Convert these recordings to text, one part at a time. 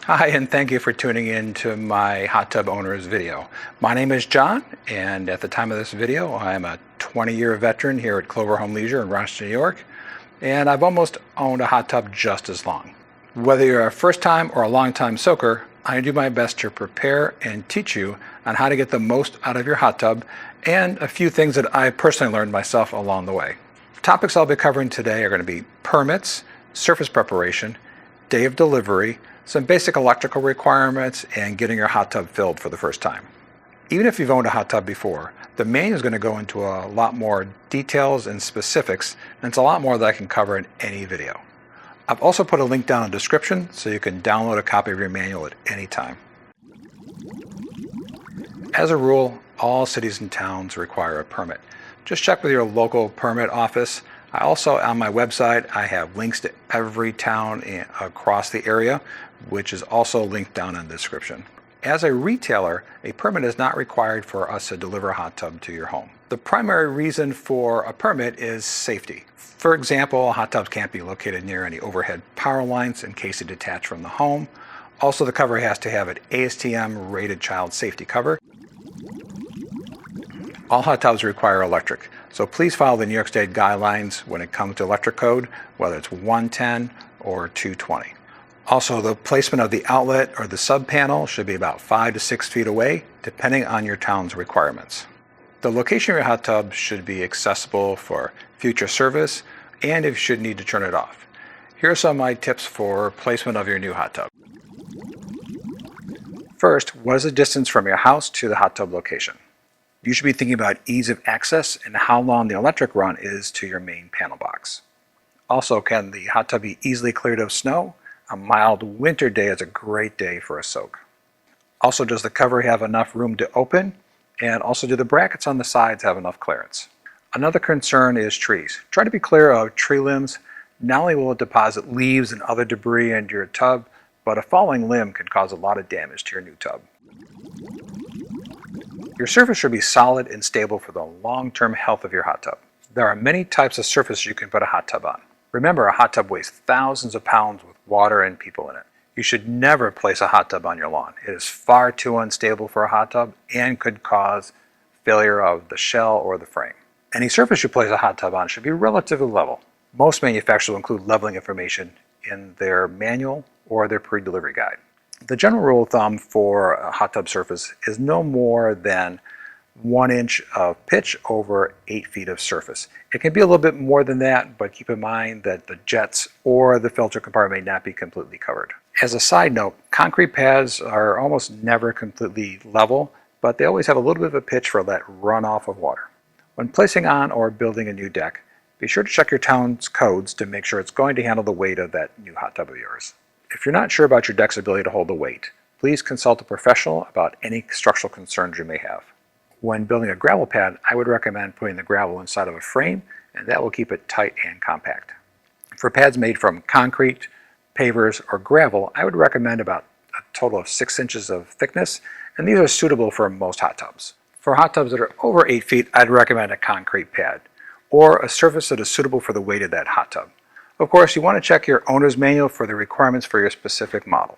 Hi, and thank you for tuning in to my hot tub owner's video. My name is John, and at the time of this video, I'm a 20-year veteran here at Clover Home Leisure in Rochester, New York, and I've almost owned a hot tub just as long. Whether you're a first-time or a long-time soaker, I do my best to prepare and teach you on how to get the most out of your hot tub and a few things that I personally learned myself along the way. Topics I'll be covering today are going to be permits, surface preparation, day of delivery, some basic electrical requirements, and getting your hot tub filled for the first time. Even if you've owned a hot tub before, the manual is going to go into a lot more details and specifics, and it's a lot more that I can cover in any video. I've also put a link down in the description so you can download a copy of your manual at any time. As a rule, all cities and towns require a permit. Just check with your local permit office. I also, on my website, I have links to every town across the area, which is also linked down in the description. As a retailer, a permit is not required for us to deliver a hot tub to your home. The primary reason for a permit is safety. For example, hot tubs can't be located near any overhead power lines in case they detach from the home. Also, the cover has to have an ASTM rated child safety cover. All hot tubs require electric, so please follow the New York State guidelines when it comes to electric code, whether it's 110 or 220. Also, the placement of the outlet or the sub panel should be about 5 to 6 feet away, depending on your town's requirements. The location of your hot tub should be accessible for future service, and if you should need to turn it off. Here are some of my tips for placement of your new hot tub. First, what is the distance from your house to the hot tub location? You should be thinking about ease of access and how long the electric run is to your main panel box. Also, can the hot tub be easily cleared of snow? A mild winter day is a great day for a soak. Also, does the cover have enough room to open? And also, do the brackets on the sides have enough clearance? Another concern is trees. Try to be clear of tree limbs. Not only will it deposit leaves and other debris into your tub, but a falling limb can cause a lot of damage to your new tub. Your surface should be solid and stable for the long-term health of your hot tub. There are many types of surface you can put a hot tub on. Remember, a hot tub weighs thousands of pounds with water and people in it. You should never place a hot tub on your lawn. It is far too unstable for a hot tub and could cause failure of the shell or the frame. Any surface you place a hot tub on should be relatively level. Most manufacturers will include leveling information in their manual or their pre-delivery guide. The general rule of thumb for a hot tub surface is no more than 1 inch of pitch over 8 feet of surface. It can be a little bit more than that, but keep in mind that the jets or the filter compartment may not be completely covered. As a side note, concrete pads are almost never completely level, but they always have a little bit of a pitch for that runoff of water. When placing on or building a new deck, be sure to check your town's codes to make sure it's going to handle the weight of that new hot tub of yours. If you're not sure about your deck's ability to hold the weight, please consult a professional about any structural concerns you may have. When building a gravel pad, I would recommend putting the gravel inside of a frame, and that will keep it tight and compact. For pads made from concrete, pavers, or gravel, I would recommend about a total of 6 inches of thickness, and these are suitable for most hot tubs. For hot tubs that are over 8 feet, I'd recommend a concrete pad, or a surface that is suitable for the weight of that hot tub. Of course, you want to check your owner's manual for the requirements for your specific model.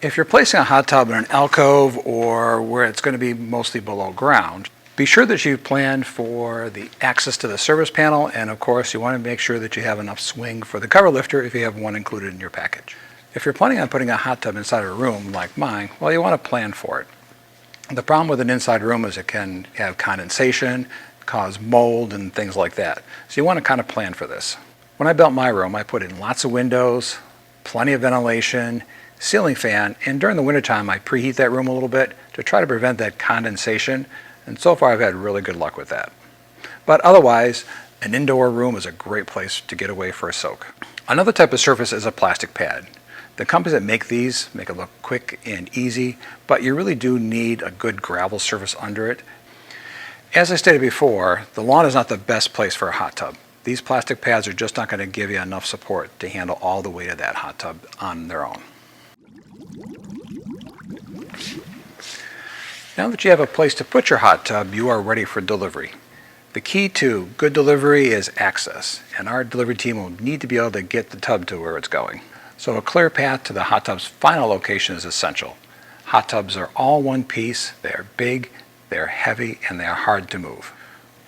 If you're placing a hot tub in an alcove or where it's going to be mostly below ground, be sure that you plan for the access to the service panel, and of course you want to make sure that you have enough swing for the cover lifter if you have one included in your package. If you're planning on putting a hot tub inside a room like mine, well, you want to plan for it. The problem with an inside room is it can have condensation, cause mold and things like that. So you want to kind of plan for this. When I built my room, I put in lots of windows, plenty of ventilation, ceiling fan, and during the wintertime I preheat that room a little bit to try to prevent that condensation, and so far I've had really good luck with that. But otherwise, an indoor room is a great place to get away for a soak. Another type of surface is a plastic pad. The companies that make these make it look quick and easy, but you really do need a good gravel surface under it. As I stated before, the lawn is not the best place for a hot tub. These plastic pads are just not going to give you enough support to handle all the weight of that hot tub on their own. Now that you have a place to put your hot tub, you are ready for delivery. The key to good delivery is access, and our delivery team will need to be able to get the tub to where it's going. So a clear path to the hot tub's final location is essential. Hot tubs are all one piece, they are big, they are heavy, and they are hard to move.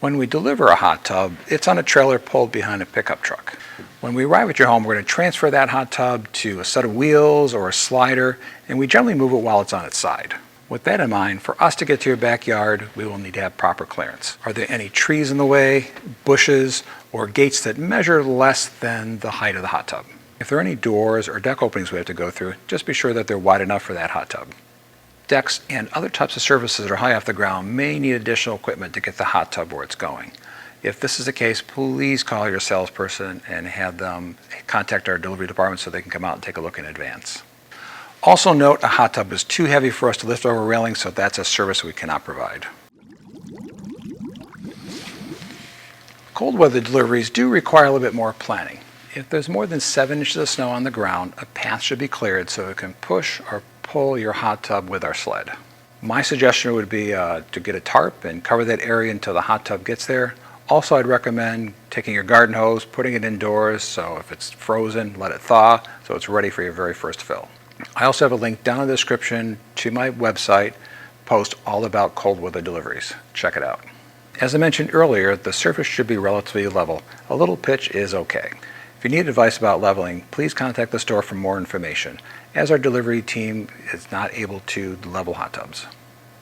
When we deliver a hot tub, it's on a trailer pulled behind a pickup truck. When we arrive at your home, we're going to transfer that hot tub to a set of wheels or a slider, and we generally move it while it's on its side. With that in mind, for us to get to your backyard, we will need to have proper clearance. Are there any trees in the way, bushes, or gates that measure less than the height of the hot tub? If there are any doors or deck openings we have to go through, just be sure that they're wide enough for that hot tub. Decks and other types of surfaces that are high off the ground may need additional equipment to get the hot tub where it's going. If this is the case, please call your salesperson and have them contact our delivery department so they can come out and take a look in advance. Also note, a hot tub is too heavy for us to lift over railings, so that's a service we cannot provide. Cold weather deliveries do require a little bit more planning. If there's more than 7 inches of snow on the ground, a path should be cleared so it can push or pull your hot tub with our sled. My suggestion would be to get a tarp and cover that area until the hot tub gets there. Also, I'd recommend taking your garden hose, putting it indoors, so if it's frozen, let it thaw so it's ready for your very first fill. I also have a link down in the description to my website, post all about cold weather deliveries. Check it out. As I mentioned earlier, the surface should be relatively level. A little pitch is okay. If you need advice about leveling, please contact the store for more information, as our delivery team is not able to level hot tubs.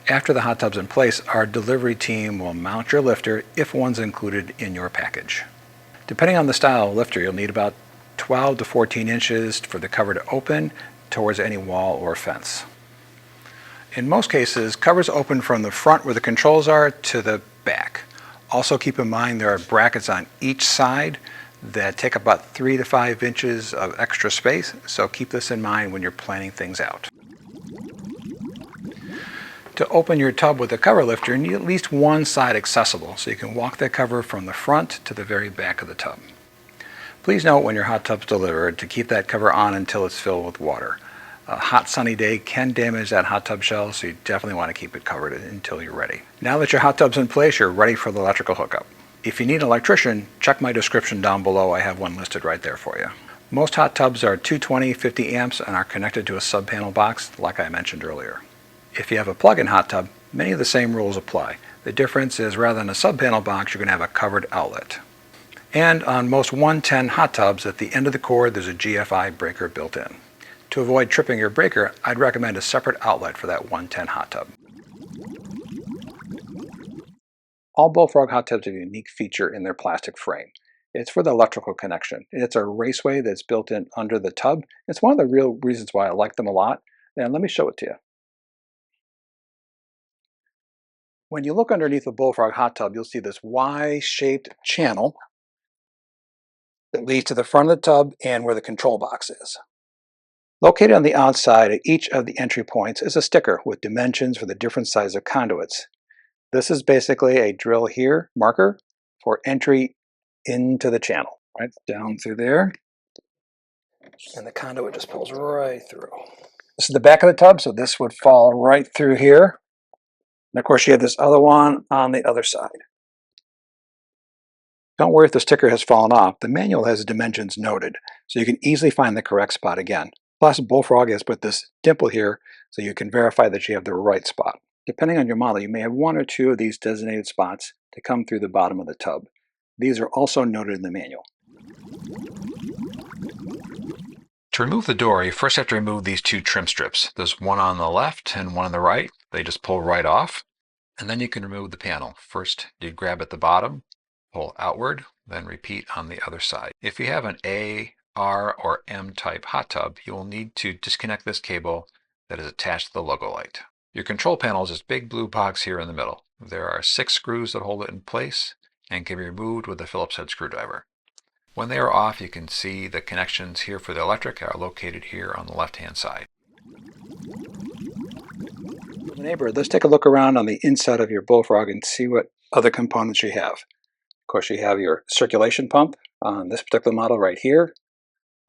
After the hot tub's in place, our delivery team will mount your lifter if one's included in your package. Depending on the style of lifter, you'll need about 12 to 14 inches for the cover to open towards any wall or fence. In most cases, covers open from the front where the controls are to the back. Also keep in mind there are brackets on each side that take about 3 to 5 inches of extra space, so keep this in mind when you're planning things out. To open your tub with a cover lifter, you need at least one side accessible, so you can walk that cover from the front to the very back of the tub. Please note when your hot tub's delivered to keep that cover on until it's filled with water. A hot sunny day can damage that hot tub shell, so you definitely want to keep it covered until you're ready. Now that your hot tub's in place, you're ready for the electrical hookup. If you need an electrician, check my description down below. I have one listed right there for you. Most hot tubs are 220, 50 amps and are connected to a sub-panel box like I mentioned earlier. If you have a plug-in hot tub, many of the same rules apply. The difference is rather than a sub-panel box, you're going to have a covered outlet. And on most 110 hot tubs, at the end of the cord, there's a GFI breaker built in. To avoid tripping your breaker, I'd recommend a separate outlet for that 110 hot tub. All Bullfrog hot tubs have a unique feature in their plastic frame. It's for the electrical connection. It's a raceway that's built in under the tub. It's one of the real reasons why I like them a lot, and let me show it to you. When you look underneath the Bullfrog hot tub, you'll see this Y-shaped channel that leads to the front of the tub and where the control box is. Located on the outside of each of the entry points is a sticker with dimensions for the different sizes of conduits. This is basically a drill here marker for entry into the channel, right down through there. And the conduit just pulls right through. This is the back of the tub, so this would fall right through here. And of course you have this other one on the other side. Don't worry if the sticker has fallen off. The manual has dimensions noted, so you can easily find the correct spot again. Plus, Bullfrog has put this dimple here so you can verify that you have the right spot. Depending on your model, you may have one or two of these designated spots to come through the bottom of the tub. These are also noted in the manual. To remove the door, you first have to remove these two trim strips. There's one on the left and one on the right. They just pull right off. And then you can remove the panel. First, you grab at the bottom, pull outward, then repeat on the other side. If you have an A, R, or M type hot tub, you will need to disconnect this cable that is attached to the logo light. Your control panel is this big blue box here in the middle. There are 6 screws that hold it in place and can be removed with a Phillips head screwdriver. When they are off, you can see the connections here for the electric are located here on the left-hand side. Neighbor, let's take a look around on the inside of your Bullfrog and see what other components you have. Of course, you have your circulation pump on this particular model right here.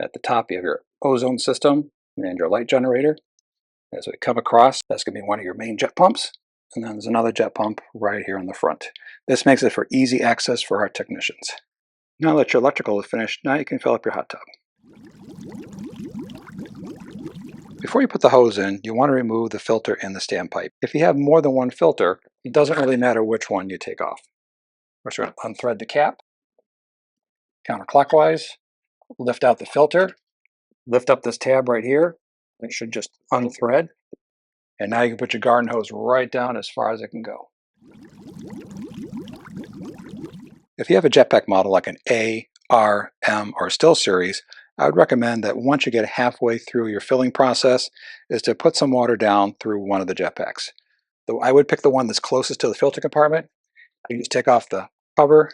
At the top, you have your ozone system and your light generator. As we come across, that's going to be one of your main jet pumps. and then there's another jet pump right here in the front. This makes it for easy access for our technicians. Now that your electrical is finished, now you can fill up your hot tub. Before you put the hose in, you want to remove the filter in the standpipe. If you have more than one filter, it doesn't really matter which one you take off. We're just going to unthread the cap, counterclockwise, lift out the filter, lift up this tab right here. It should just unthread. And now you can put your garden hose right down as far as it can go. If you have a Jetpack model like an A, R, M, or Still series, I would recommend that once you get halfway through your filling process is to put some water down through one of the Jetpacks. Though I would pick the one that's closest to the filter compartment. You just take off the cover,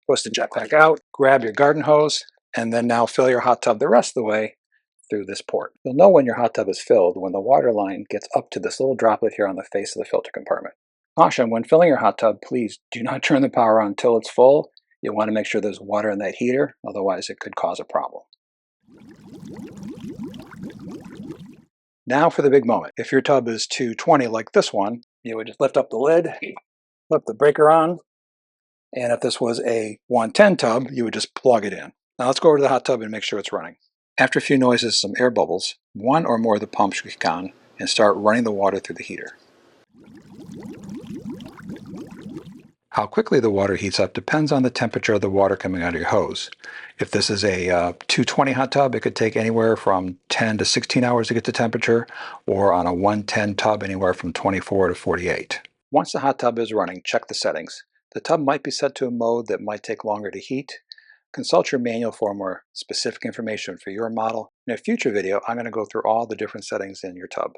twist the Jetpack out, grab your garden hose, and then now fill your hot tub the rest of the way through this port. You'll know when your hot tub is filled when the water line gets up to this little droplet here on the face of the filter compartment. Caution, when filling your hot tub, please do not turn the power on until it's full. You'll want to make sure there's water in that heater, otherwise it could cause a problem. Now for the big moment. If your tub is 220 like this one, you would just lift up the lid, flip the breaker on, and if this was a 110 tub, you would just plug it in. Now let's go over to the hot tub and make sure it's running. After a few noises, some air bubbles, one or more of the pumps should kick on and start running the water through the heater. How quickly the water heats up depends on the temperature of the water coming out of your hose. If this is a 220 hot tub, it could take anywhere from 10 to 16 hours to get to temperature, or on a 110 tub, anywhere from 24 to 48. Once the hot tub is running, check the settings. The tub might be set to a mode that might take longer to heat. Consult your manual for more specific information for your model. In a future video, I'm going to go through all the different settings in your tub.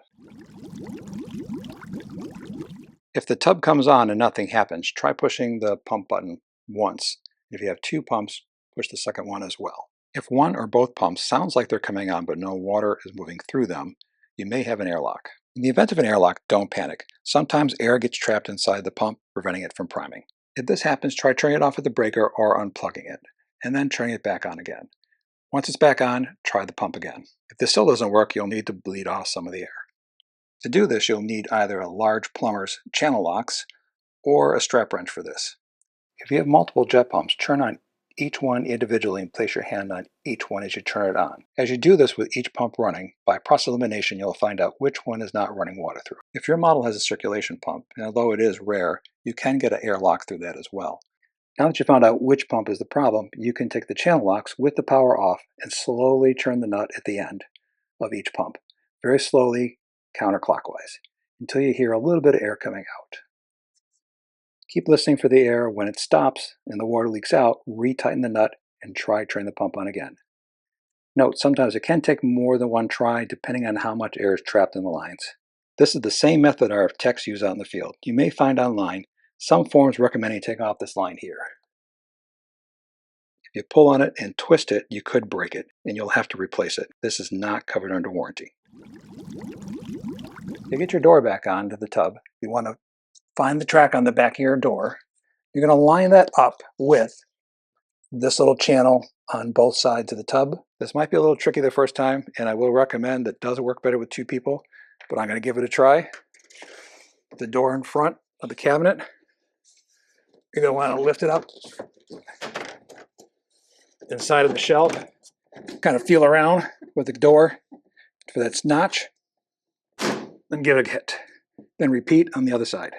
If the tub comes on and nothing happens, try pushing the pump button once. If you have two pumps, push the second one as well. If one or both pumps sounds like they're coming on but no water is moving through them, you may have an airlock. In the event of an airlock, don't panic. Sometimes air gets trapped inside the pump, preventing it from priming. If this happens, try turning it off at the breaker or unplugging it, and then turning it back on again. Once it's back on, try the pump again. If this still doesn't work, you'll need to bleed off some of the air. To do this, you'll need either a large plumber's channel locks or a strap wrench for this. If you have multiple jet pumps, turn on each one individually and place your hand on each one as you turn it on. As you do this with each pump running, by process elimination you'll find out which one is not running water through. If your model has a circulation pump, and although it is rare, you can get an airlock through that as well. Now that you found out which pump is the problem, you can take the channel locks with the power off and slowly turn the nut at the end of each pump, very slowly, counterclockwise, until you hear a little bit of air coming out. Keep listening for the air. When it stops and the water leaks out, retighten the nut and try turning the pump on again. Note, sometimes it can take more than one try depending on how much air is trapped in the lines. This is the same method our techs use out in the field. You may find online some forms recommending taking off this line here. If you pull on it and twist it, you could break it and you'll have to replace it. This is not covered under warranty. To get your door back onto the tub, you want to find the track on the back of your door. You're going to line that up with this little channel on both sides of the tub. This might be a little tricky the first time, and I will recommend that it does work better with two people, but I'm going to give it a try. The door in front of the cabinet, you're going to want to lift it up inside of the shelf, kind of feel around with the door for that notch, then give it a hit. Then repeat on the other side.